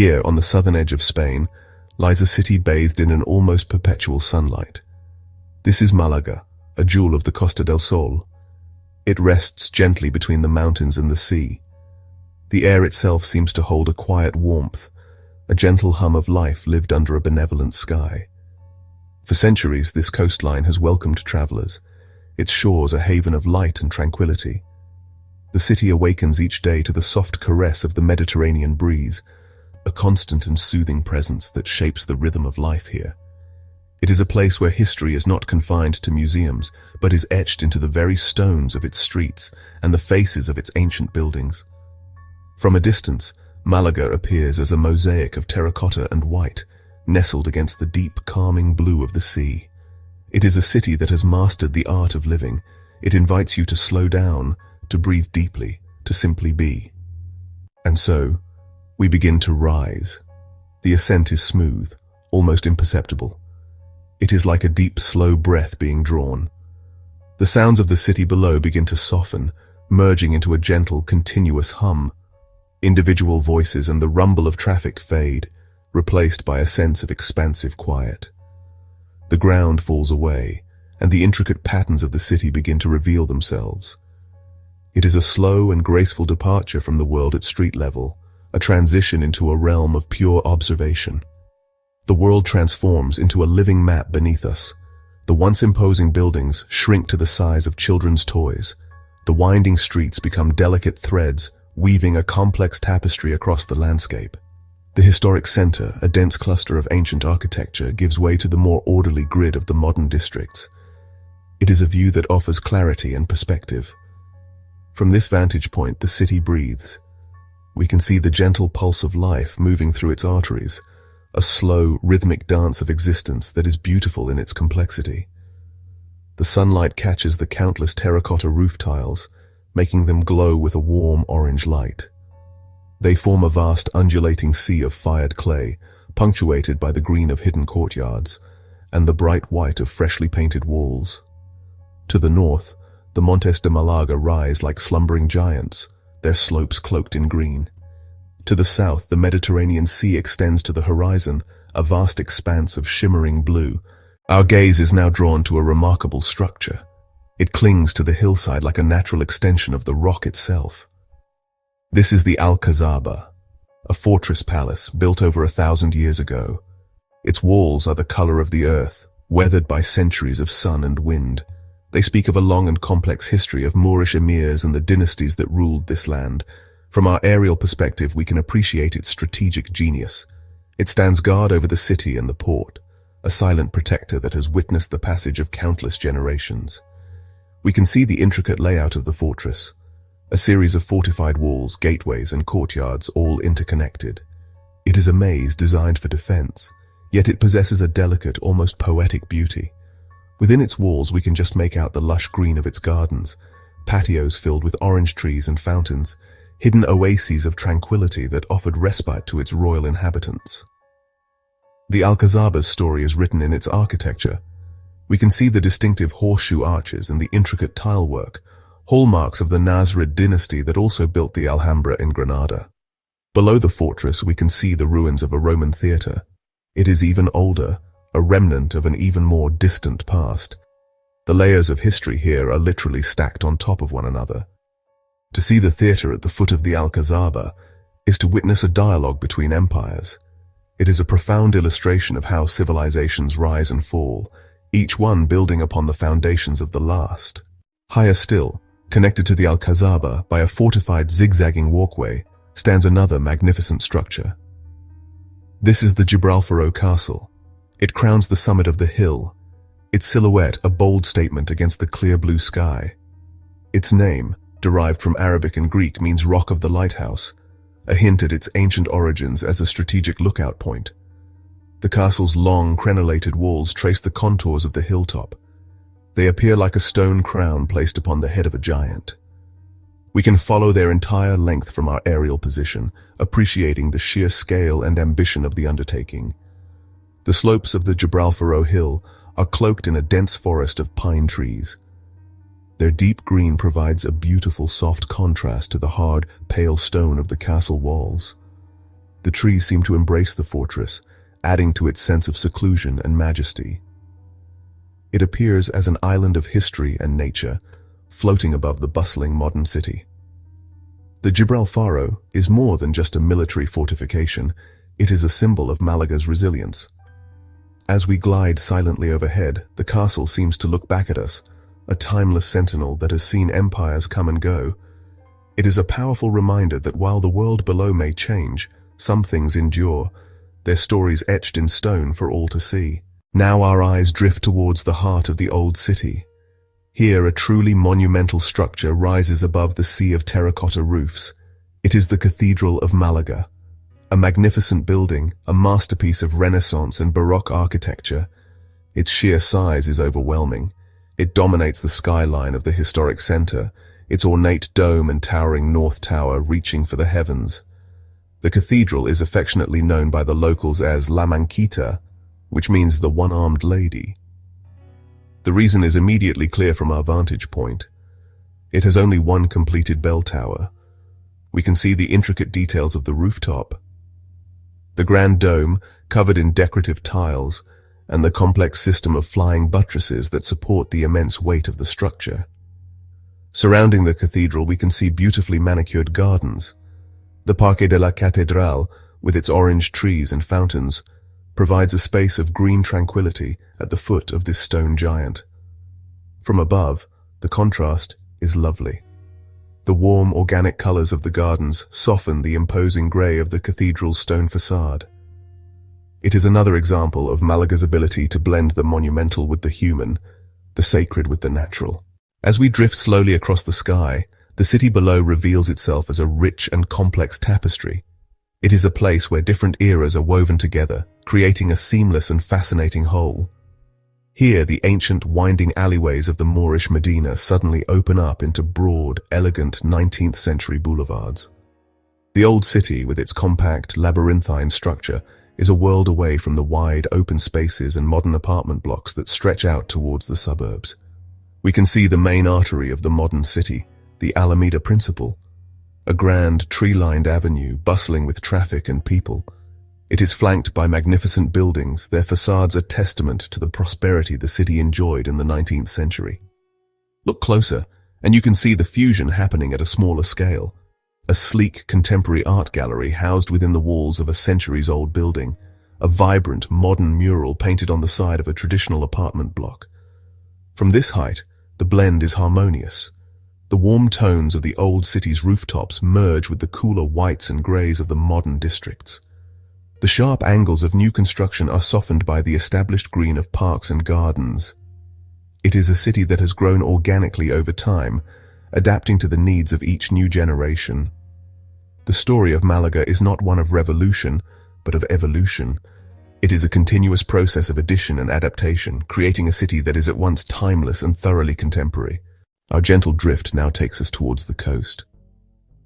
Here, on the southern edge of Spain, lies a city bathed in an almost perpetual sunlight. This is Málaga, a jewel of the Costa del Sol. It rests gently between the mountains and the sea. The air itself seems to hold a quiet warmth, a gentle hum of life lived under a benevolent sky. For centuries, this coastline has welcomed travelers, its shores a haven of light and tranquility. The city awakens each day to the soft caress of the Mediterranean breeze, a constant and soothing presence that shapes the rhythm of life here. It is a place where history is not confined to museums, but is etched into the very stones of its streets and the faces of its ancient buildings. From a distance, Málaga appears as a mosaic of terracotta and white, nestled against the deep, calming blue of the sea. It is a city that has mastered the art of living. It invites you to slow down, to breathe deeply, to simply be. And so, we begin to rise. The ascent is smooth, almost imperceptible. It is like a deep, slow breath being drawn. The sounds of the city below begin to soften, merging into a gentle, continuous hum. Individual voices and the rumble of traffic fade, replaced by a sense of expansive quiet. The ground falls away, and the intricate patterns of the city begin to reveal themselves. It is a slow and graceful departure from the world at street level, a transition into a realm of pure observation. The world transforms into a living map beneath us. The once imposing buildings shrink to the size of children's toys. The winding streets become delicate threads, weaving a complex tapestry across the landscape. The historic center, a dense cluster of ancient architecture, gives way to the more orderly grid of the modern districts. It is a view that offers clarity and perspective. From this vantage point, the city breathes. We can see the gentle pulse of life moving through its arteries, a slow, rhythmic dance of existence that is beautiful in its complexity. The sunlight catches the countless terracotta roof tiles, making them glow with a warm orange light. They form a vast undulating sea of fired clay, punctuated by the green of hidden courtyards and the bright white of freshly painted walls. To the north, the Montes de Málaga rise like slumbering giants, their slopes cloaked in green. To the south, the Mediterranean Sea extends to the horizon, a vast expanse of shimmering blue. Our gaze is now drawn to a remarkable structure. It clings to the hillside like a natural extension of the rock itself. This is the Alcazaba, a fortress palace built over 1,000 years ago. Its walls are the color of the earth, weathered by centuries of sun and wind. They speak of a long and complex history of Moorish emirs and the dynasties that ruled this land. From our aerial perspective, we can appreciate its strategic genius. It stands guard over the city and the port, a silent protector that has witnessed the passage of countless generations. We can see the intricate layout of the fortress, a series of fortified walls, gateways, and courtyards all interconnected. It is a maze designed for defense, yet it possesses a delicate, almost poetic beauty. Within its walls, we can just make out the lush green of its gardens, patios filled with orange trees and fountains, hidden oases of tranquility that offered respite to its royal inhabitants. The Alcazaba's story is written in its architecture. We can see the distinctive horseshoe arches and the intricate tilework, hallmarks of the Nasrid dynasty that also built the Alhambra in Granada. Below the fortress, we can see the ruins of a Roman theater. It is even older, a remnant of an even more distant past. The layers of history here are literally stacked on top of one another. To see the theater at the foot of the Alcazaba is to witness a dialogue between empires. It is a profound illustration of how civilizations rise and fall, each one building upon the foundations of the last. Higher still, connected to the Alcazaba by a fortified zigzagging walkway, stands another magnificent structure. This is the Gibralfaro Castle. It crowns the summit of the hill, its silhouette a bold statement against the clear blue sky. Its name, derived from Arabic and Greek, means Rock of the Lighthouse, a hint at its ancient origins as a strategic lookout point. The castle's long, crenellated walls trace the contours of the hilltop. They appear like a stone crown placed upon the head of a giant. We can follow their entire length from our aerial position, appreciating the sheer scale and ambition of the undertaking. The slopes of the Gibralfaro Hill are cloaked in a dense forest of pine trees. Their deep green provides a beautiful soft contrast to the hard, pale stone of the castle walls. The trees seem to embrace the fortress, adding to its sense of seclusion and majesty. It appears as an island of history and nature, floating above the bustling modern city. The Gibraltar Faro is more than just a military fortification, it is a symbol of Malaga's resilience. As we glide silently overhead, the castle seems to look back at us, a timeless sentinel that has seen empires come and go. It is a powerful reminder that while the world below may change, some things endure, their stories etched in stone for all to see. Now our eyes drift towards the heart of the old city. Here a truly monumental structure rises above the sea of terracotta roofs. It is the Cathedral of Malaga. A magnificent building, a masterpiece of Renaissance and Baroque architecture. Its sheer size is overwhelming. It dominates the skyline of the historic center, its ornate dome and towering north tower reaching for the heavens. The cathedral is affectionately known by the locals as La Manquita, which means the one-armed lady. The reason is immediately clear from our vantage point. It has only one completed bell tower. We can see the intricate details of the rooftop, the grand dome covered in decorative tiles, and the complex system of flying buttresses that support the immense weight of the structure. Surrounding the cathedral, we can see beautifully manicured gardens. The Parque de la Cathedral, with its orange trees and fountains, provides a space of green tranquility at the foot of this stone giant. From above, the contrast is lovely. The warm, organic colors of the gardens soften the imposing gray of the cathedral's stone facade. It is another example of Malaga's ability to blend the monumental with the human, the sacred with the natural. As we drift slowly across the sky, the city below reveals itself as a rich and complex tapestry. It is a place where different eras are woven together, creating a seamless and fascinating whole. Here, the ancient, winding alleyways of the Moorish Medina suddenly open up into broad, elegant 19th-century boulevards. The old city, with its compact, labyrinthine structure, is a world away from the wide, open spaces and modern apartment blocks that stretch out towards the suburbs. We can see the main artery of the modern city, the Alameda Principal, a grand, tree-lined avenue bustling with traffic and people. It is flanked by magnificent buildings, their facades a testament to the prosperity the city enjoyed in the 19th century. Look closer, and you can see the fusion happening at a smaller scale. A sleek contemporary art gallery housed within the walls of a centuries-old building, a vibrant, modern mural painted on the side of a traditional apartment block. From this height, the blend is harmonious. The warm tones of the old city's rooftops merge with the cooler whites and grays of the modern districts. The sharp angles of new construction are softened by the established green of parks and gardens. It is a city that has grown organically over time, adapting to the needs of each new generation. The story of Malaga is not one of revolution, but of evolution. It is a continuous process of addition and adaptation, creating a city that is at once timeless and thoroughly contemporary. Our gentle drift now takes us towards the coast.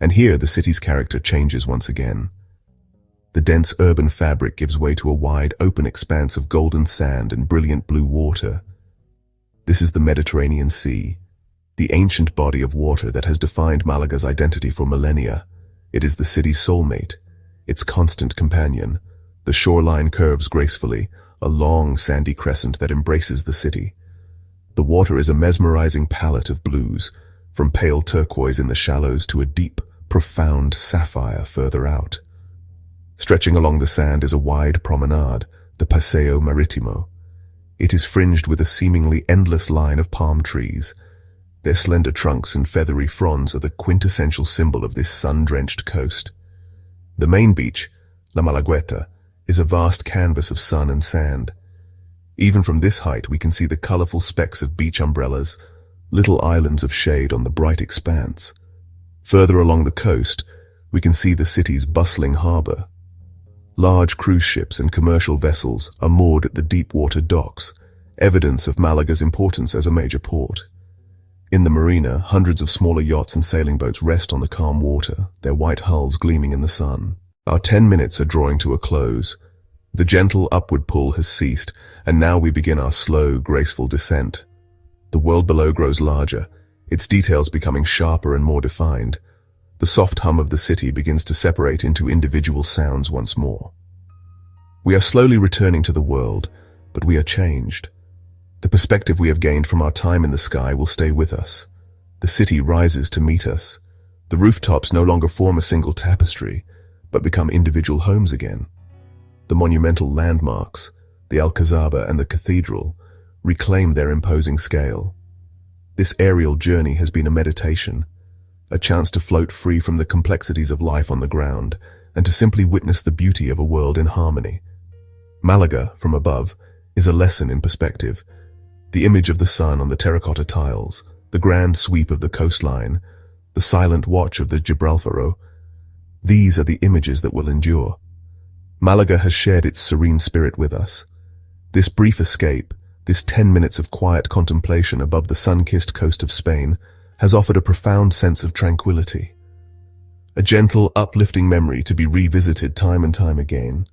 And here the city's character changes once again. The dense urban fabric gives way to a wide, open expanse of golden sand and brilliant blue water. This is the Mediterranean Sea, the ancient body of water that has defined Malaga's identity for millennia. It is the city's soulmate, its constant companion. The shoreline curves gracefully, a long sandy crescent that embraces the city. The water is a mesmerizing palette of blues, from pale turquoise in the shallows to a deep, profound sapphire further out. Stretching along the sand is a wide promenade, the Paseo Maritimo. It is fringed with a seemingly endless line of palm trees. Their slender trunks and feathery fronds are the quintessential symbol of this sun-drenched coast. The main beach, La Malagueta, is a vast canvas of sun and sand. Even from this height, we can see the colorful specks of beach umbrellas, little islands of shade on the bright expanse. Further along the coast, we can see the city's bustling harbor. Large cruise ships and commercial vessels are moored at the deep-water docks, evidence of Malaga's importance as a major port. In the marina, hundreds of smaller yachts and sailing boats rest on the calm water, their white hulls gleaming in the sun. Our 10 minutes are drawing to a close. The gentle upward pull has ceased, and now we begin our slow, graceful descent. The world below grows larger, its details becoming sharper and more defined. the soft hum of the city begins to separate into individual sounds once more. We are slowly returning to the world, but we are changed. The perspective we have gained from our time in the sky will stay with us. The city rises to meet us. The rooftops no longer form a single tapestry, but become individual homes again. The monumental landmarks, the Alcazaba and the Cathedral, reclaim their imposing scale. This aerial journey has been a meditation, a chance to float free from the complexities of life on the ground and to simply witness the beauty of a world in harmony. Malaga, from above, is a lesson in perspective. The image of the sun on the terracotta tiles, the grand sweep of the coastline, the silent watch of the Gibralfaro, these are the images that will endure. Malaga has shared its serene spirit with us. This brief escape, this 10 minutes of quiet contemplation above the sun-kissed coast of Spain, has offered a profound sense of tranquility. A gentle, uplifting memory to be revisited time and time again.